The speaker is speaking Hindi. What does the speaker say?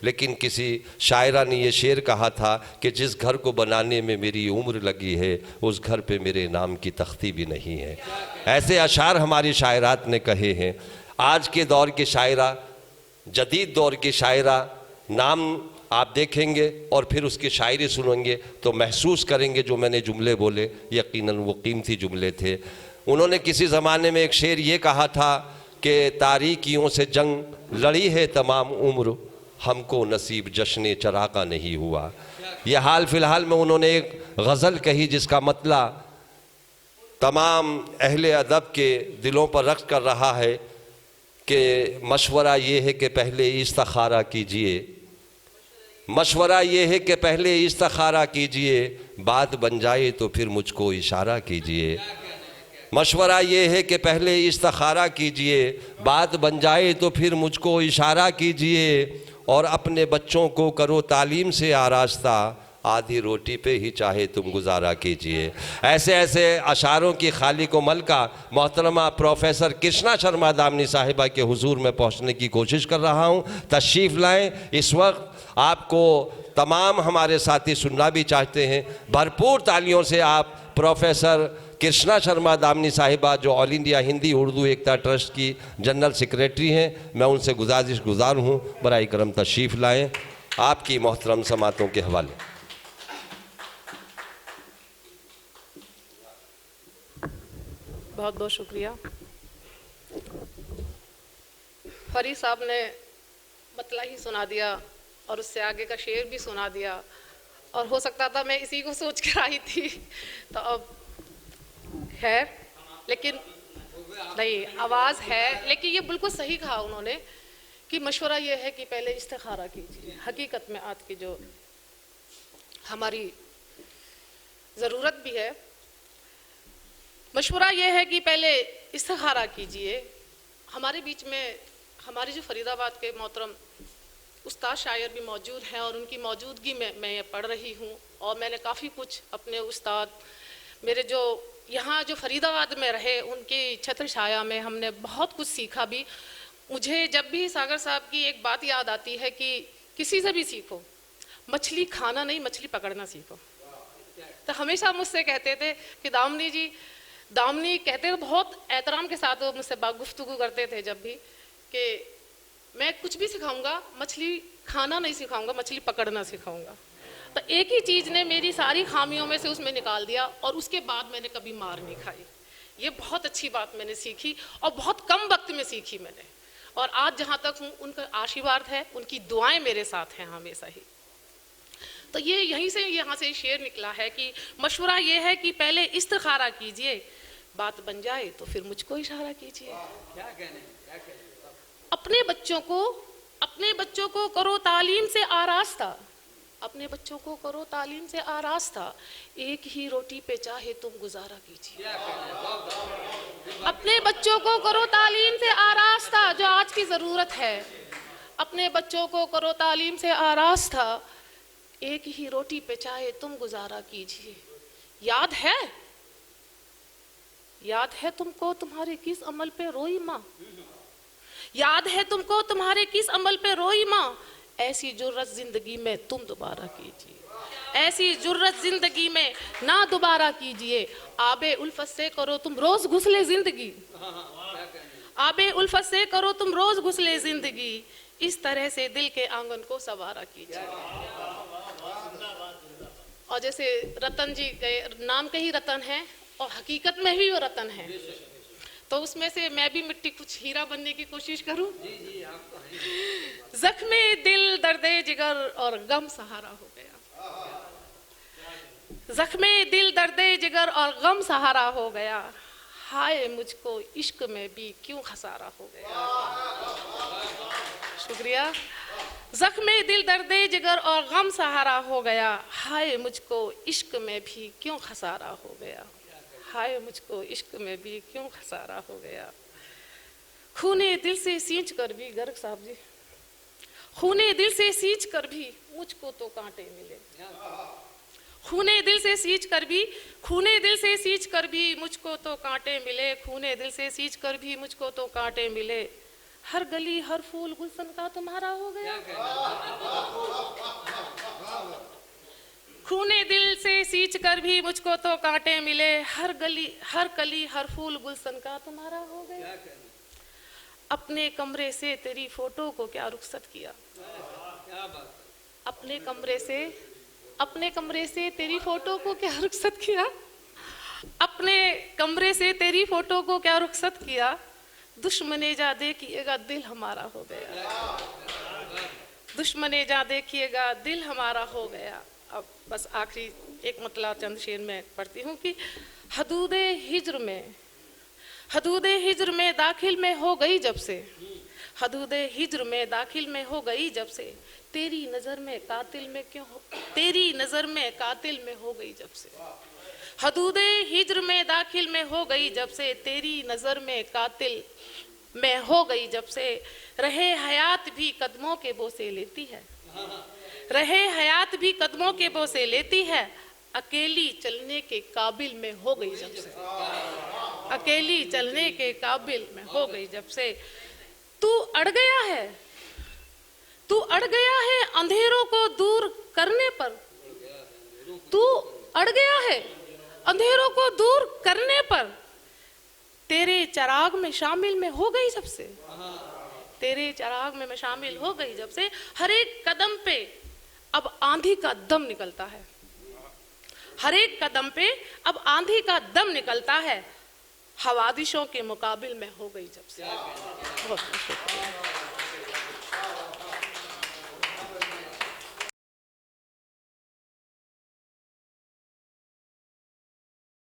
लेकिन किसी शायरा ने ये शेर कहा था कि जिस घर को बनाने में मेरी उम्र लगी है उस घर पे मेरे नाम की तख्ती भी नहीं है। ऐसे अशार हमारी शायरात ने कहे हैं। आज के दौर के शायरा, जदीद दौर के शायरा, नाम आप देखेंगे और फिर उसकी शायरी सुनेंगे तो महसूस करेंगे जो मैंने जुमले बोले यकीनन वो कीमती जुमले थे। उन्होंने किसी ज़माने में एक शेर ये कहा था कि तारीकियों से जंग लड़ी है तमाम उम्र, हमको नसीब जश्न चरा का नहीं हुआ। ये हाल फिलहाल में उन्होंने एक गज़ल कही जिसका मतलब तमाम अहले अदब के दिलों पर रक्स कर रहा है कि मशवरा ये है कि पहले इस्तिखारा कीजिए, मशवरा ये है कि पहले इस्तिखारा कीजिए, बात बन जाए तो फिर मुझको इशारा कीजिए। मशवरा ये है कि पहले इस्तिखारा कीजिए, बात बन जाए तो फिर मुझको इशारा कीजिए, और अपने बच्चों को करो तालीम से आरास्ता, आधी रोटी पे ही चाहे तुम गुजारा कीजिए। ऐसे ऐसे अशारों की खाली को मलका मोहतरमा प्रोफेसर कृष्णा शर्मा दामनी साहिबा के हुजूर में पहुंचने की कोशिश कर रहा हूं। तशरीफ़ लाएं। इस वक्त आपको तमाम हमारे साथी सुनना भी चाहते हैं। भरपूर तालियों से आप प्रोफेसर कृष्णा शर्मा दामनी साहिबा जो ऑल इंडिया हिंदी उर्दू एकता ट्रस्ट की जनरल सेक्रेटरी हैं, मैं उनसे गुजार हूँ बराए करम तशरीफ़ लाएं आपकी मोहतरम समातों के हवाले। बहुत बहुत शुक्रिया। फरीद साहब ने मतला ही सुना दिया और उससे आगे का शेर भी सुना दिया, और हो सकता था मैं इसी को सोच कर आई थी तो अब खैर, लेकिन नहीं, आवाज़ है, लेकिन ये बिल्कुल सही कहा उन्होंने कि मशवरा ये है कि पहले इस्तिखारा कीजिए। हकीकत में आज की जो हमारी ज़रूरत भी है, मशवरा ये है कि पहले इस्तिखारा कीजिए। हमारे बीच में हमारे जो फरीदाबाद के मोहतरम उस्ताद शायर भी मौजूद हैं और उनकी मौजूदगी में मैं ये पढ़ रही हूँ, और मैंने काफ़ी कुछ अपने उस्ताद मेरे जो यहाँ जो फरीदाबाद में रहे उनकी छत्र छाया में हमने बहुत कुछ सीखा भी। मुझे जब भी सागर साहब की एक बात याद आती है कि किसी से भी सीखो, मछली खाना नहीं मछली पकड़ना सीखो। तो हमेशा मुझसे कहते थे कि दामनी जी, दामनी कहते थे, बहुत एहतराम के साथ वो मुझसे गुफ्तगू करते थे जब भी, कि मैं कुछ भी सिखाऊंगा, मछली खाना नहीं सिखाऊंगा, मछली पकड़ना सिखाऊंगा। तो एक ही चीज़ ने मेरी सारी खामियों में से उसमें निकाल दिया, और उसके बाद मैंने कभी मार नहीं खाई। ये बहुत अच्छी बात मैंने सीखी और बहुत कम वक्त में सीखी मैंने, और आज जहाँ तक हूँ उनका आशीर्वाद है, उनकी दुआएं मेरे साथ हैं हमेशा ही। तो ये यहीं से यहाँ से शेर निकला है कि मशवरा ये है कि पहले इस्तिखारा कीजिए, बात बन जाए तो फिर मुझको इशारा कीजिए। अपने बच्चों को करो तालीम से आरास्ता, अपने बच्चों को करो तालीम से आरास्ता, एक ही रोटी पे चाहे तुम गुजारा कीजिए। अपने बच्चों को करो तालीम से आरास्ता, जो आज की ज़रूरत है। अपने बच्चों को करो तालीम से आरास्ता, एक ही रोटी पे चाहे तुम गुजारा कीजिए। याद है तुमको तुम्हारे किस अमल पे रोई माँ, याद है तुमको तुम्हारे किस अमल पे रोई माँ, ऐसी जुर्रत जिंदगी में तुम दोबारा कीजिए, ऐसी जुर्रत जिंदगी में ना दोबारा कीजिए। आबे उल्फत से करो तुम रोज गुस्ले जिंदगी, आबे उल्फत से करो तुम रोज गुस्ले जिंदगी, इस तरह से दिल के आंगन को सवारा कीजिए। और जैसे रतन जी के नाम के ही रतन है और हकीकत में भी वो रतन है, तो उसमें से मैं भी मिट्टी कुछ हीरा बनने की कोशिश करूं। जख्मे दिल दर्दे जिगर और गम सहारा हो गया, जख्मे दिल दर्दे जिगर और गम सहारा हो गया, हाय मुझको इश्क में भी क्यों खसारा हो गया। शुक्रिया। जख्मे दिल दर्दे जिगर और गम सहारा हो गया, हाय मुझको इश्क में भी क्यों खसारा हो गया, हाय मुझको इश्क में भी क्यों खसारा हो गया। खूने दिल से सींच कर भी, गर्ग साहब जी, खूने दिल से सींच कर भी मुझको तो कांटे मिले, खूने दिल से सींच कर भी, खूने दिल से सींच कर भी मुझको तो कांटे मिले, खूने दिल से सींच कर भी मुझको तो कांटे मिले, हर गली हर फूल गुलशन का तुम्हारा हो गया। खूने दिल से सींच कर भी मुझको तो कांटे मिले, हर गली हर कली हर फूल गुलशन का तुम्हारा हो गया। अपने कमरे से तेरी फोटो को क्या रुखसत किया, अपने कमरे से तेरी फोटो को क्या रुखसत किया, अपने कमरे से तेरी फोटो को क्या रुखसत किया। दुश्मने जा देखिएगा दिल हमारा हो गया, दुश्मने जा देखिएगा दिल हमारा हो गया। अब बस आखिरी एक मतला चंद शेर में पढ़ती हूँ कि हदूदे हिज्र में दाखिल में हो गई जब से, हदूदे हिज्र में दाखिल में हो गई जब से, तेरी नज़र में कातिल में क्यों हो, तेरी नज़र में कातिल में हो गई जब से। हदूदे हिज्र में दाखिल में हो गई जब से, तेरी नज़र में कातिल में हो गई जब से। रहे हयात भी कदमों के बोसे लेती है, रहे हयात भी कदमों के बोसे लेती है, अकेली चलने के काबिल में हो गई जब से, अकेली चलने के काबिल में हो गई जब से। तू अड़ गया है, तू अड़ गया है अंधेरों को दूर करने पर, तू अड़ गया है अंधेरों को दूर करने पर, तेरे चिराग में शामिल में हो गई जब से, तेरे चिराग में मैं शामिल हो गई जब से। हर एक कदम पे अब आंधी का दम निकलता है, हर एक कदम पे अब आंधी का दम निकलता है, हवादिशों के मुकाबिल में हो गई जब से। बहुत शुक्रिया।